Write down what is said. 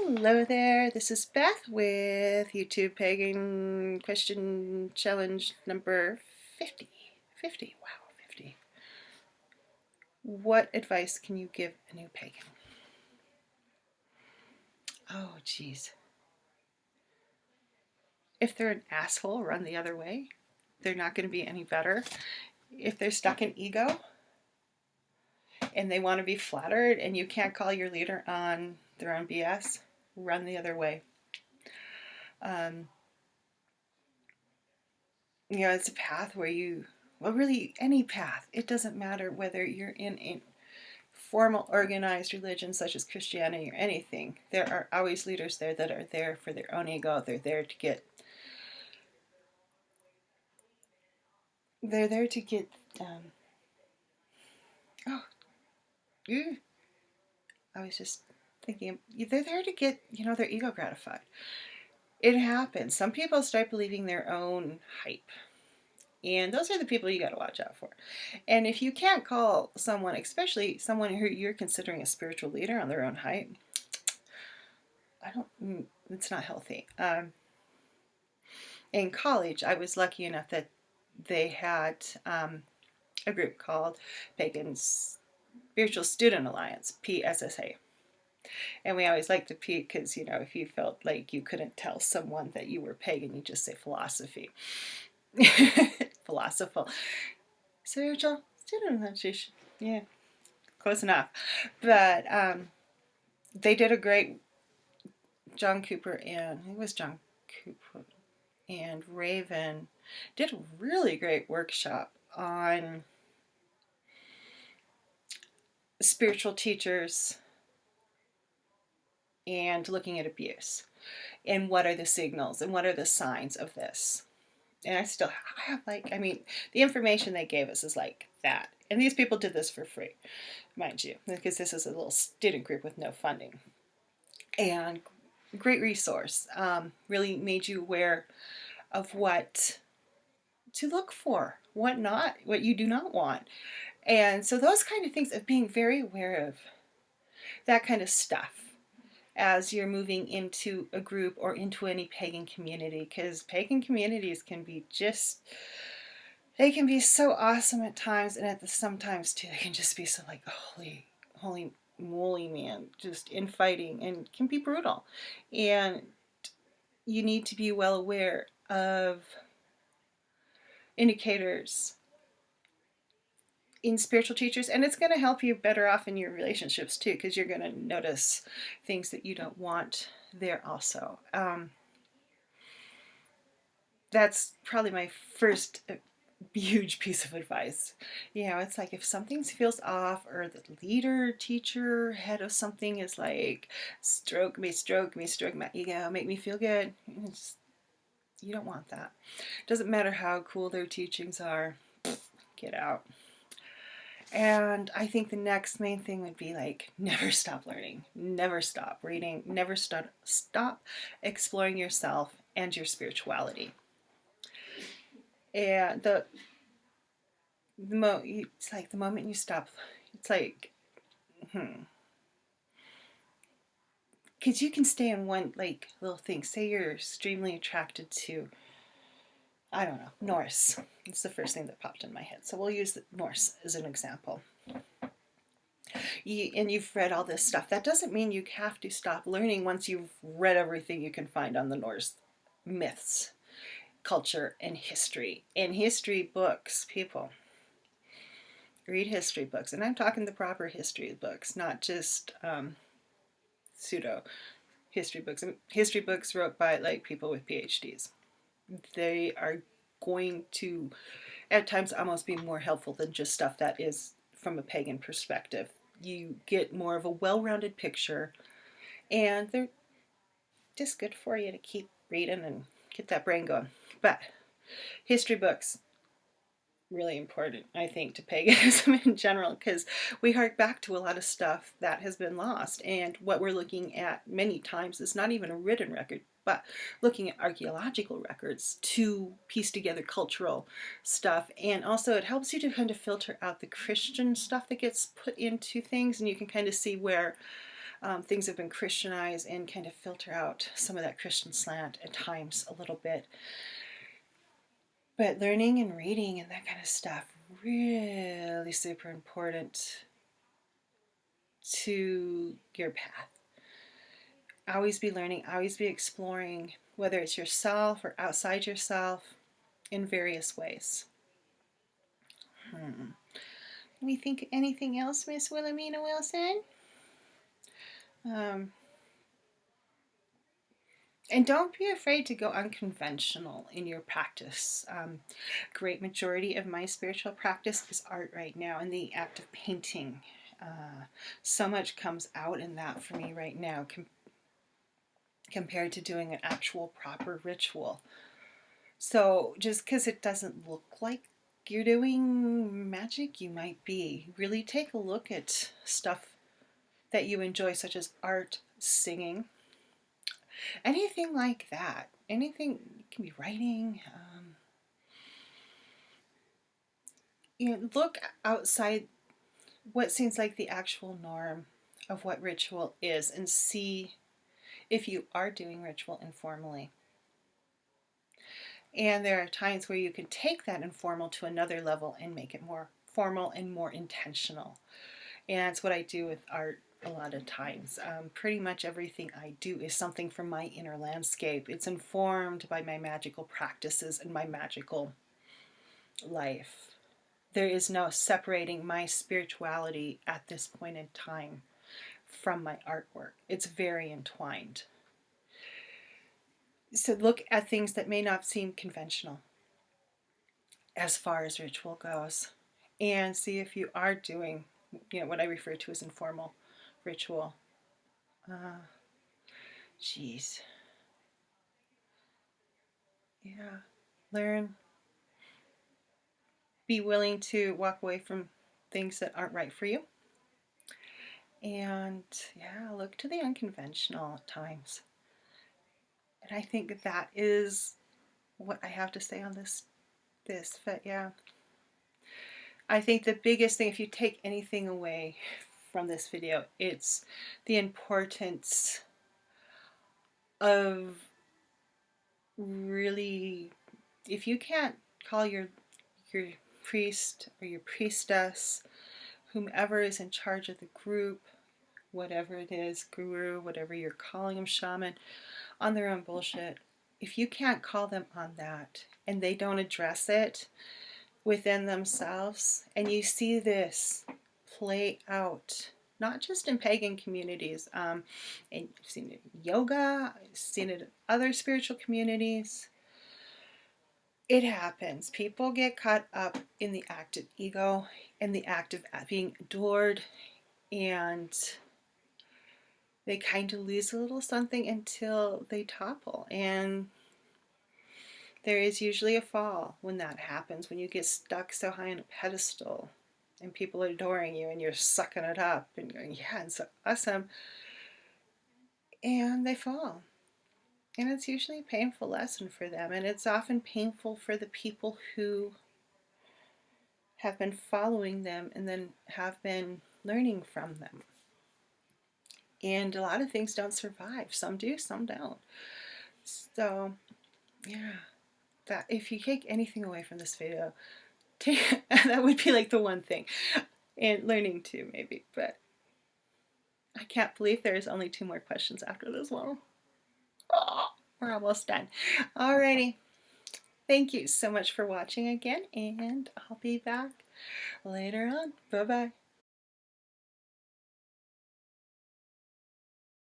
Hello there, this is Beth with YouTube Pagan question challenge number 50. 50, wow, 50. What advice can you give a new pagan? Oh, geez. If they're an asshole, run the other way. They're not going to be any better. If they're stuck in ego and they want to be flattered and you can't call your leader on their own BS, run the other way. It's a path where well, really any path. It doesn't matter whether you're in a formal organized religion such as Christianity or anything. There are always leaders there that are there for their own ego. They're there to get oh, I was just thinking, they're there to get, their ego gratified. It happens. Some people start believing their own hype. And those are the people you got to watch out for. And if you can't call someone, especially someone who you're considering a spiritual leader, on their own hype, it's not healthy. In college, I was lucky enough that they had a group called Pagan's Spiritual Student Alliance, PSSA. And we always liked the P because, if you felt like you couldn't tell someone that you were pagan, you just say philosophy. Philosophical. Spiritual Student Alliance. Yeah, close enough. But they did a great, John Cooper and Raven did a really great workshop on spiritual teachers and looking at abuse and what are the signals and what are the signs of this. And I have the information they gave us is like that. And these people did this for free, mind you, because this is a little student group with no funding. And great resource. Really made you aware of what to look for, what you do not want. And so those kind of things, of being very aware of that kind of stuff as you're moving into a group or into any pagan community, because pagan communities can be they can be so awesome at times, and sometimes too they can just be so like holy moly, man, just infighting, and can be brutal. And you need to be well aware of indicators in spiritual teachers, and it's going to help you better off in your relationships too, because you're going to notice things that you don't want there also. That's probably my first huge piece of advice. It's like if something feels off, or the leader, teacher, head of something is like, stroke me, stroke my ego, make me feel good. You don't want that. Doesn't matter how cool their teachings are, get out. And I think the next main thing would be like, never stop learning, never stop reading, never stop exploring yourself and your spirituality. And it's like the moment you stop, it's like, because you can stay in one little thing. Say you're extremely attracted to, I don't know, Norse. It's the first thing that popped in my head. So we'll use the Norse as an example. And you've read all this stuff. That doesn't mean you have to stop learning once you've read everything you can find on the Norse myths, culture, and history. And history books, people. Read history books. And I'm talking the proper history books, not just pseudo history books. History books wrote by people with PhDs. They are going to at times almost be more helpful than just stuff that is from a pagan perspective. You get more of a well-rounded picture, and they're just good for you to keep reading and get that brain going. But history books, really important, I think, to paganism in general, because we hark back to a lot of stuff that has been lost. And what we're looking at many times is not even a written record, but looking at archaeological records to piece together cultural stuff. And also it helps you to kind of filter out the Christian stuff that gets put into things, and you can kind of see where things have been Christianized and kind of filter out some of that Christian slant at times a little bit. But learning and reading and that kind of stuff, really super important to your path. Always be learning, always be exploring, whether it's yourself or outside yourself, in various ways. Can we think of anything else, Miss Wilhelmina Wilson? And don't be afraid to go unconventional in your practice. Great majority of my spiritual practice is art right now, and the act of painting. So much comes out in that for me right now compared to doing an actual proper ritual. So just because it doesn't look like you're doing magic, you might be. Really take a look at stuff that you enjoy, such as art, singing, anything like that. Anything, it can be writing. Look outside what seems like the actual norm of what ritual is and see if you are doing ritual informally. And there are times where you can take that informal to another level and make it more formal and more intentional. And that's what I do with art a lot of times. Pretty much everything I do is something from my inner landscape. It's informed by my magical practices and my magical life. There is no separating my spirituality at this point in time from my artwork. It's very entwined. So look at things that may not seem conventional as far as ritual goes, and see if you are doing, what I refer to as informal ritual. Geez. Yeah. Learn. Be willing to walk away from things that aren't right for you. And yeah, look to the unconventional at times. And I think that is what I have to say on this. But yeah, I think the biggest thing, if you take anything away from this video, it's the importance of really, if you can't call your priest or your priestess, whomever is in charge of the group, whatever it is, guru, whatever you're calling them, shaman, on their own bullshit, if you can't call them on that and they don't address it within themselves, and you see this play out, not just in pagan communities, and I've seen it in yoga, I've seen it in other spiritual communities. It happens. People get caught up in the act of ego and the act of being adored, and they kind of lose a little something until they topple. And there is usually a fall when that happens, when you get stuck so high on a pedestal and people are adoring you and you're sucking it up and going, yeah, it's so awesome. And they fall. And it's usually a painful lesson for them. And it's often painful for the people who have been following them and then have been learning from them. And a lot of things don't survive. Some do, some don't. So, yeah, that if you take anything away from this video, that would be like the one thing. And learning too, maybe. But I can't believe there's only 2 more questions after this one. Oh, we're almost done. Alrighty. Thank you so much for watching again, and I'll be back later on. Bye-bye.